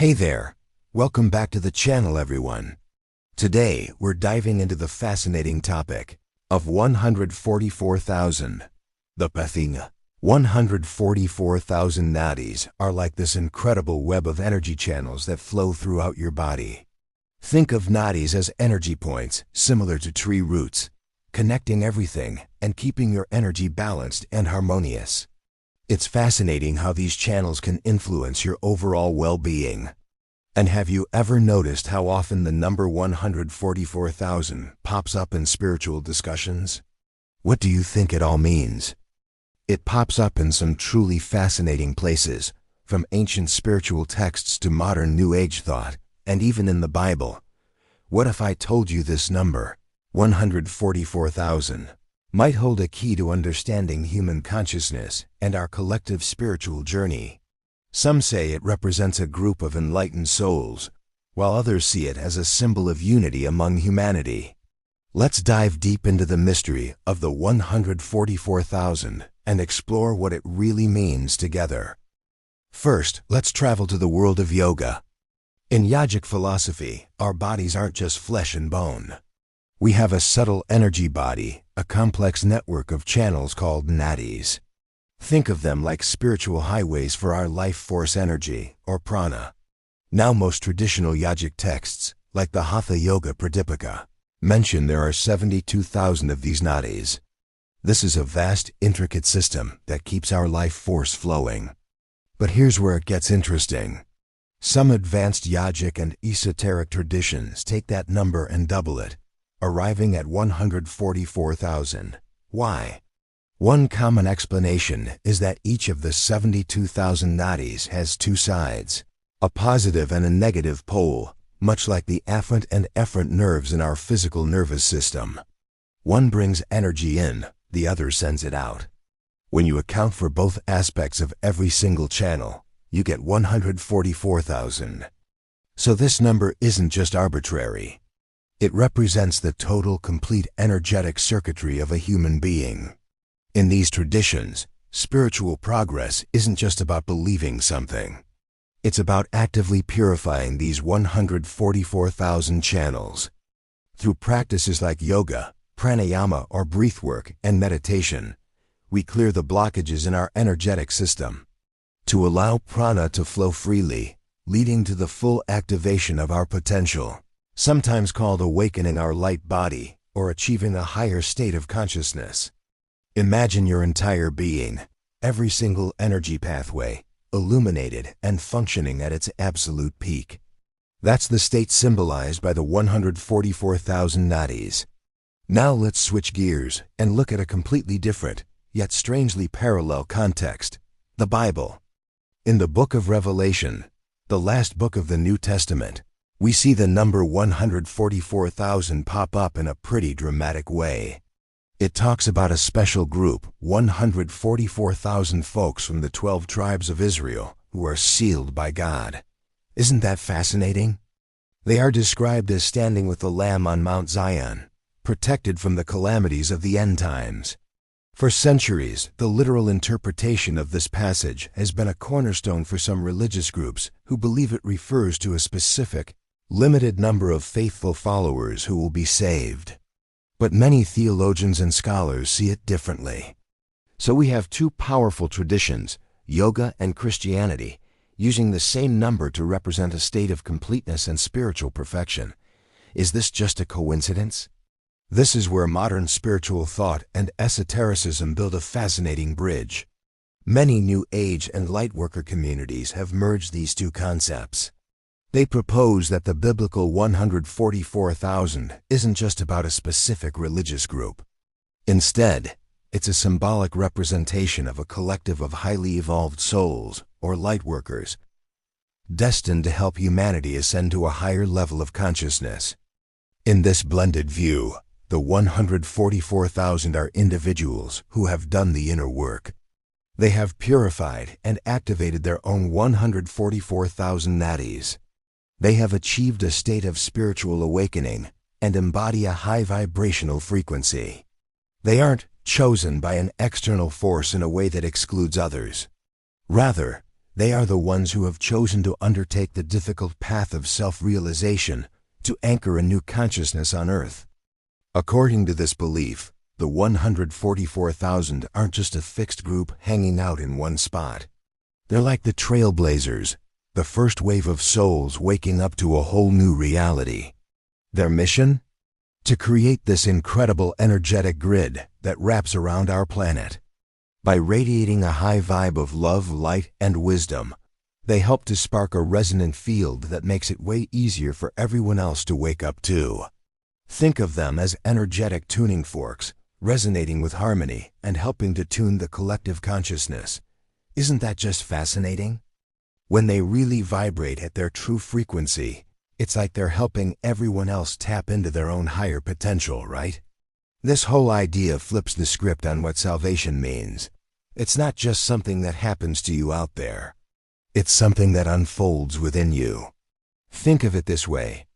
Hey there, welcome back to the channel everyone. Today we're diving into the fascinating topic of 144,000. The Pathinga. 144,000 nadis are like this incredible web of energy channels that flow throughout your body. Think of nadis as energy points similar to tree roots, connecting everything and keeping your energy balanced and harmonious. It's fascinating how these channels can influence your overall well-being. And have you ever noticed how often the number 144,000 pops up in spiritual discussions? What do you think it all means? It pops up in some truly fascinating places, from ancient spiritual texts to modern New Age thought, and even in the Bible. What if I told you this number, 144,000, might hold a key to understanding human consciousness and our collective spiritual journey? Some say it represents a group of enlightened souls, while others see it as a symbol of unity among humanity. Let's dive deep into the mystery of the 144,000 and explore what it really means together. First, let's travel to the world of yoga. In yogic philosophy, our bodies aren't just flesh and bone. We have a subtle energy body, a complex network of channels called nadis. Think of them like spiritual highways for our life force energy, or prana. Now most traditional yogic texts, like the Hatha Yoga Pradipika, mention there are 72,000 of these nadis. This is a vast, intricate system that keeps our life force flowing. But here's where it gets interesting. Some advanced yogic and esoteric traditions take that number and double it, arriving at 144,000. Why? One common explanation is that each of the 72,000 nadis has two sides, a positive and a negative pole, much like the afferent and efferent nerves in our physical nervous system. One brings energy in, the other sends it out. When you account for both aspects of every single channel, you get 144,000. So this number isn't just arbitrary. It represents the total, complete energetic circuitry of a human being. In these traditions, spiritual progress isn't just about believing something. It's about actively purifying these 144,000 channels. Through practices like yoga, pranayama, or breathwork and meditation, we clear the blockages in our energetic system to allow prana to flow freely, leading to the full activation of our potential, sometimes called awakening our light body or achieving a higher state of consciousness. Imagine your entire being, every single energy pathway, illuminated and functioning at its absolute peak. That's the state symbolized by the 144,000 nadis. Now let's switch gears and look at a completely different, yet strangely parallel context, the Bible. In the book of Revelation, the last book of the New Testament, we see the number 144,000 pop up in a pretty dramatic way. It talks about a special group, 144,000 folks from the 12 tribes of Israel, who are sealed by God. Isn't that fascinating? They are described as standing with the Lamb on Mount Zion, protected from the calamities of the end times. For centuries, the literal interpretation of this passage has been a cornerstone for some religious groups who believe it refers to a specific, limited number of faithful followers who will be saved. But many theologians and scholars see it differently. So we have two powerful traditions, yoga and Christianity, using the same number to represent a state of completeness and spiritual perfection. Is this just a coincidence? This is where modern spiritual thought and esotericism build a fascinating bridge. Many New Age and Lightworker communities have merged these two concepts. They propose that the biblical 144,000 isn't just about a specific religious group. Instead, it's a symbolic representation of a collective of highly evolved souls, or lightworkers, destined to help humanity ascend to a higher level of consciousness. In this blended view, the 144,000 are individuals who have done the inner work. They have purified and activated their own 144,000 nadis. They have achieved a state of spiritual awakening and embody a high vibrational frequency. They aren't chosen by an external force in a way that excludes others. Rather, They are the ones who have chosen to undertake the difficult path of self-realization to anchor a new consciousness on earth. According to this belief, the 144,000 aren't just a fixed group hanging out in one spot. They're like the trailblazers, the first wave of souls waking up to a whole new reality. Their mission? To create this incredible energetic grid that wraps around our planet. By radiating a high vibe of love, light, and wisdom, they help to spark a resonant field that makes it way easier for everyone else to wake up too. Think of them as energetic tuning forks, resonating with harmony and helping to tune the collective consciousness. Isn't that just fascinating? When they really vibrate at their true frequency, it's like they're helping everyone else tap into their own higher potential, right? This whole idea flips the script on what salvation means. It's not just something that happens to you out there. It's something that unfolds within you. Think of it this way.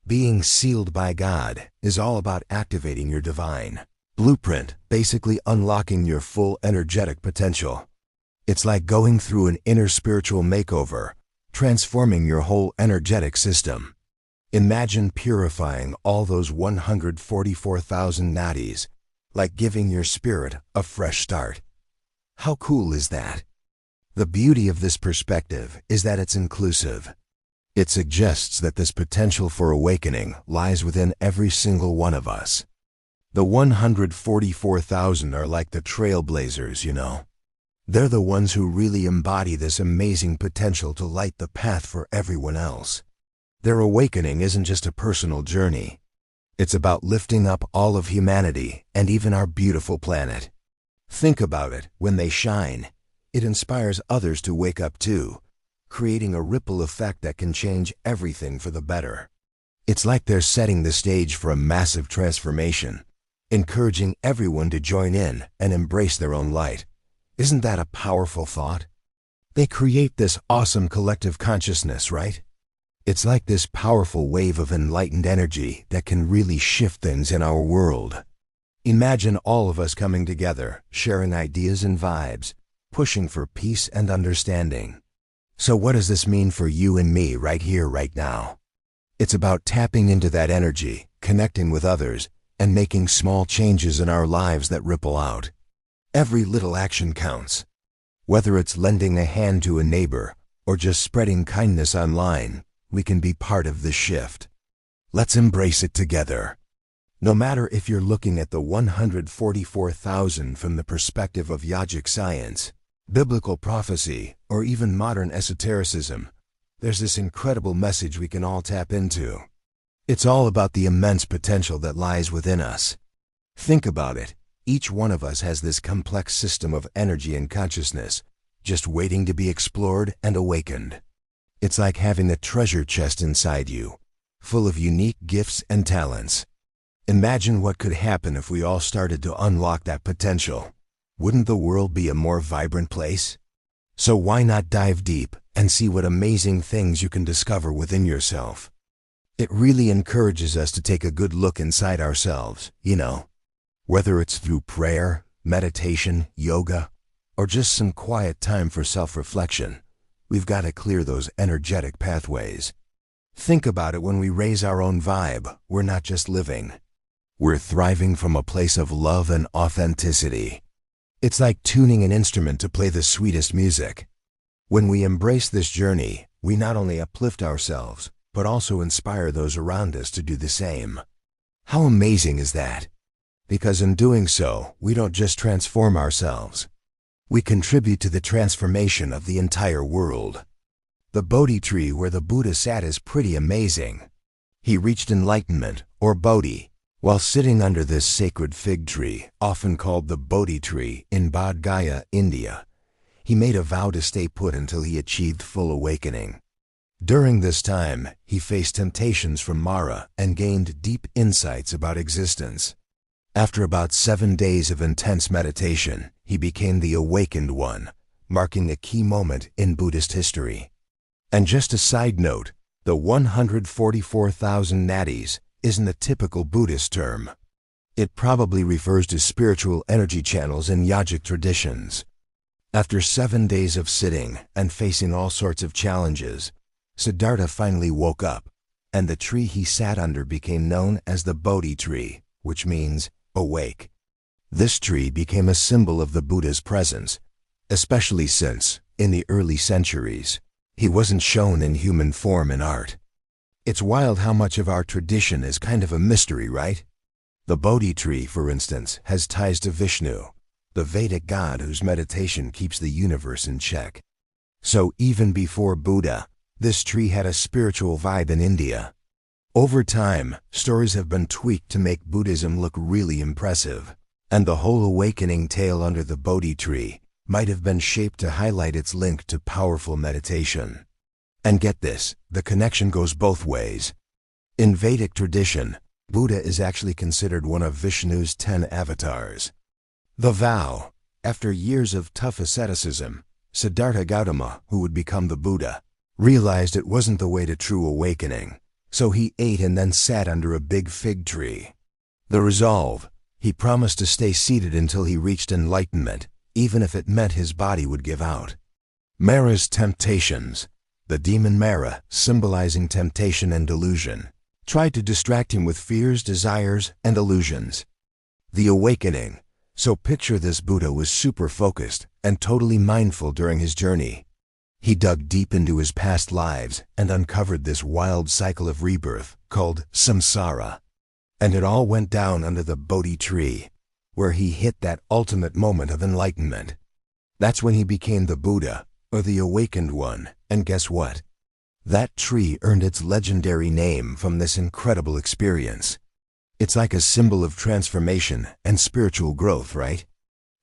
Being sealed by God is all about activating your divine blueprint, basically unlocking your full energetic potential. It's like going through an inner spiritual makeover, transforming your whole energetic system. Imagine purifying all those 144,000 nadis, like giving your spirit a fresh start. How cool is that? The beauty of this perspective is that it's inclusive. It suggests that this potential for awakening lies within every single one of us. The 144,000 are like the trailblazers, you know. They're the ones who really embody this amazing potential to light the path for everyone else. Their awakening isn't just a personal journey. It's about lifting up all of humanity and even our beautiful planet. Think about it, when they shine, it inspires others to wake up too, creating a ripple effect that can change everything for the better. It's like they're setting the stage for a massive transformation, encouraging everyone to join in and embrace their own light. Isn't that a powerful thought? They create this awesome collective consciousness, right? It's like this powerful wave of enlightened energy that can really shift things in our world. Imagine all of us coming together, sharing ideas and vibes, pushing for peace and understanding. So what does this mean for you and me right here, right now? It's about tapping into that energy, connecting with others, and making small changes in our lives that ripple out. Every little action counts. Whether it's lending a hand to a neighbor or just spreading kindness online, we can be part of this shift. Let's embrace it together. No matter if you're looking at the 144,000 from the perspective of yogic science, biblical prophecy, or even modern esotericism, there's this incredible message we can all tap into. It's all about the immense potential that lies within us. Think about it. Each one of us has this complex system of energy and consciousness, just waiting to be explored and awakened. It's like having a treasure chest inside you, full of unique gifts and talents. Imagine what could happen if we all started to unlock that potential. Wouldn't the world be a more vibrant place? So why not dive deep and see what amazing things you can discover within yourself? It really encourages us to take a good look inside ourselves, you know. Whether it's through prayer, meditation, yoga, or just some quiet time for self-reflection, we've got to clear those energetic pathways. Think about it, when we raise our own vibe, we're not just living. We're thriving from a place of love and authenticity. It's like tuning an instrument to play the sweetest music. When we embrace this journey, we not only uplift ourselves, but also inspire those around us to do the same. How amazing is that? Because in doing so, we don't just transform ourselves. We contribute to the transformation of the entire world. The Bodhi tree where the Buddha sat is pretty amazing. He reached enlightenment, or Bodhi, while sitting under this sacred fig tree, often called the Bodhi tree, in Bodh Gaya, India. He made a vow to stay put until he achieved full awakening. During this time, he faced temptations from Mara and gained deep insights about existence. After about 7 days of intense meditation, he became the awakened one, marking a key moment in Buddhist history. And just a side note, the 144,000 nadis isn't a typical Buddhist term. It probably refers to spiritual energy channels in yogic traditions. After 7 days of sitting and facing all sorts of challenges, Siddhartha finally woke up, and the tree he sat under became known as the Bodhi tree, which means awake. This tree became a symbol of the Buddha's presence, especially since, in the early centuries, he wasn't shown in human form in art. It's wild how much of our tradition is kind of a mystery, right? The Bodhi tree, for instance, has ties to Vishnu, the Vedic god whose meditation keeps the universe in check. So even before Buddha, this tree had a spiritual vibe in India. Over time, stories have been tweaked to make Buddhism look really impressive, and the whole awakening tale under the Bodhi tree might have been shaped to highlight its link to powerful meditation. And get this, the connection goes both ways. In Vedic tradition, Buddha is actually considered one of Vishnu's 10 avatars. The vow, after years of tough asceticism, Siddhartha Gautama, who would become the Buddha, realized it wasn't the way to true awakening, so he ate and then sat under a big fig tree. The resolve, he promised to stay seated until he reached enlightenment, even if it meant his body would give out. Mara's temptations, the demon Mara, symbolizing temptation and delusion, tried to distract him with fears, desires, and illusions. The awakening. So picture this Buddha was super focused and totally mindful during his journey. He dug deep into his past lives and uncovered this wild cycle of rebirth called samsara. And it all went down under the Bodhi tree, where he hit that ultimate moment of enlightenment. That's when he became the Buddha, or the awakened one, and guess what? That tree earned its legendary name from this incredible experience. It's like a symbol of transformation and spiritual growth, right?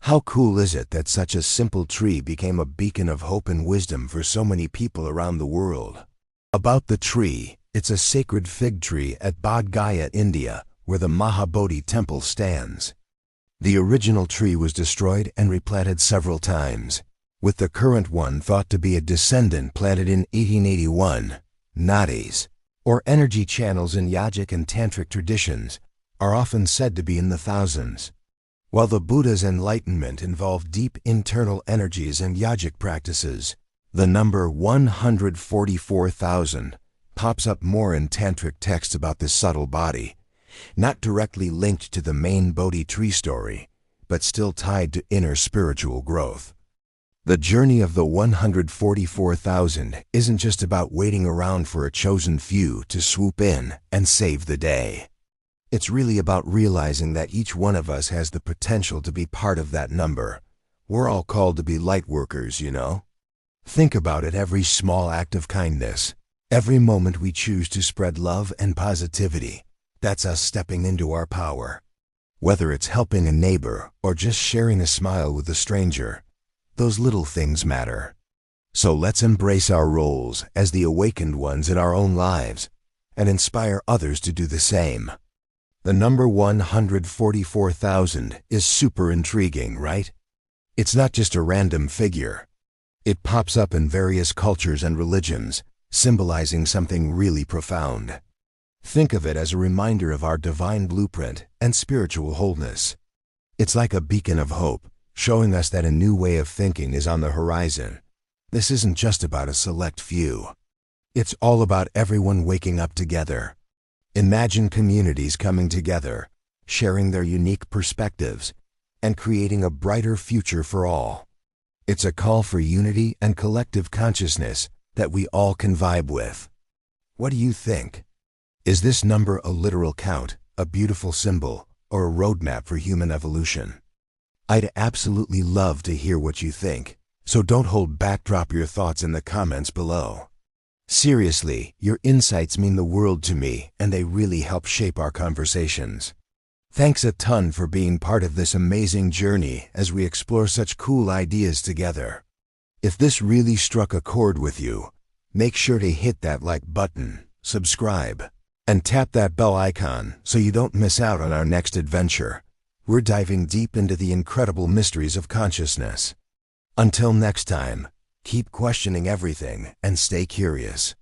How cool is it that such a simple tree became a beacon of hope and wisdom for so many people around the world? About the tree, it's a sacred fig tree at Bodh Gaya, India, where the Mahabodhi temple stands. The original tree was destroyed and replanted several times, with the current one thought to be a descendant planted in 1881. Nadis, or energy channels in yogic and tantric traditions, are often said to be in the thousands. While the Buddha's enlightenment involved deep internal energies and yogic practices, the number 144,000 pops up more in tantric texts about this subtle body, not directly linked to the main Bodhi tree story, but still tied to inner spiritual growth. The journey of the 144,000 isn't just about waiting around for a chosen few to swoop in and save the day. It's really about realizing that each one of us has the potential to be part of that number. We're all called to be light workers, you know? Think about it, every small act of kindness, every moment we choose to spread love and positivity, that's us stepping into our power. Whether it's helping a neighbor or just sharing a smile with a stranger, those little things matter. So let's embrace our roles as the awakened ones in our own lives and inspire others to do the same. The number 144,000 is super intriguing, right? It's not just a random figure. It pops up in various cultures and religions, symbolizing something really profound. Think of it as a reminder of our divine blueprint and spiritual wholeness. It's like a beacon of hope, showing us that a new way of thinking is on the horizon. This isn't just about a select few. It's all about everyone waking up together. Imagine communities coming together, sharing their unique perspectives, and creating a brighter future for all. It's a call for unity and collective consciousness that we all can vibe with. What do you think? Is this number a literal count, a beautiful symbol, or a roadmap for human evolution? I'd absolutely love to hear what you think, so don't hold back. Drop your thoughts in the comments below. Seriously, your insights mean the world to me, and they really help shape our conversations. Thanks a ton for being part of this amazing journey as we explore such cool ideas together. If this really struck a chord with you, make sure to hit that like button, subscribe, and tap that bell icon so you don't miss out on our next adventure. We're diving deep into the incredible mysteries of consciousness. Until next time, keep questioning everything and stay curious.